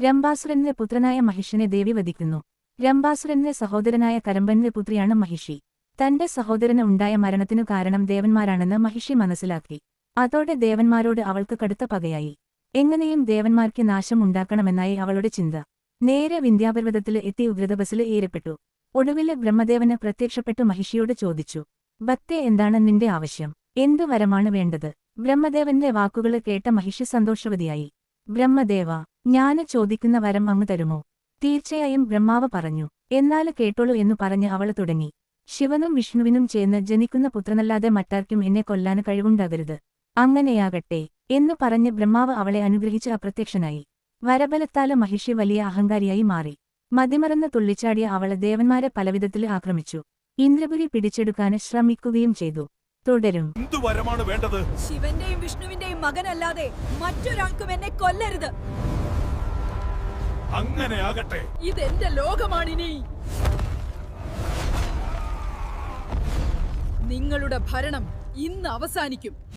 രംഭാസുരന്റെ പുത്രനായ മഹിഷിനെ ദേവി വധിക്കുന്നു. രംഭാസുരന്റെ സഹോദരനായ കരമ്പന്റെ പുത്രിയാണ് മഹിഷി. തന്റെ സഹോദരന് ഉണ്ടായ മരണത്തിനു കാരണം ദേവന്മാരാണെന്ന് മഹിഷി മനസ്സിലാക്കി. അതോടെ ദേവന്മാരോട് അവൾക്ക് കടുത്ത പകയായി. എങ്ങനെയും ദേവന്മാർക്ക് നാശം ഉണ്ടാക്കണമെന്നായി അവളുടെ ചിന്ത. നേരെ വിന്ധ്യാപർവ്വതത്തില് എത്തി ഉഗ്രതപസ്സില് ഏർപ്പെട്ടു. ഒടുവില് ബ്രഹ്മദേവന് പ്രത്യക്ഷപ്പെട്ടു മഹിഷിയോട് ചോദിച്ചു, ഭക്തേ, എന്താണ് നിന്റെ ആവശ്യം? എന്തു വരമാണ് വേണ്ടത്? ബ്രഹ്മദേവന്റെ വാക്കുകള് കേട്ട മഹിഷി സന്തോഷവതിയായി. ബ്രഹ്മദേവ, ഞാന് ചോദിക്കുന്ന വരം അങ്ങ് തരുമോ? തീർച്ചയായും, ബ്രഹ്മാവ് പറഞ്ഞു. എന്നാല് കേട്ടോളൂ എന്നു പറഞ്ഞ് അവള് തുടങ്ങി. ശിവനും വിഷ്ണുവിനും ചേർന്ന് ജനിക്കുന്ന പുത്രനല്ലാതെ മറ്റാർക്കും എന്നെ കൊല്ലാന് കഴിവുണ്ടാകരുത്. അങ്ങനെയാകട്ടെ എന്നു പറഞ്ഞ് ബ്രഹ്മാവ് അവളെ അനുഗ്രഹിച്ച് അപ്രത്യക്ഷനായി. വരബലത്താല് മഹിഷി വലിയ അഹങ്കാരിയായി മാറി. മതിമറന്ന് തുള്ളിച്ചാടിയ അവള് ദേവന്മാരെ പലവിധത്തില് ആക്രമിച്ചു. ഇന്ദ്രപുരി പിടിച്ചെടുക്കാന് ശ്രമിക്കുകയും ചെയ്തു. തുടരും. എന്തുവരമാണ് വേണ്ടത്? ശിവന്റെയും വിഷ്ണുവിന്റെയും മകനല്ലാതെ മറ്റൊരാൾക്കും എന്നെ കൊല്ലരുത്. അങ്ങനെയാകട്ടെ. ഇതെന്റെ ലോകമാണിനി. നിങ്ങളുടെ ഭരണം ഇന്ന് അവസാനിക്കും.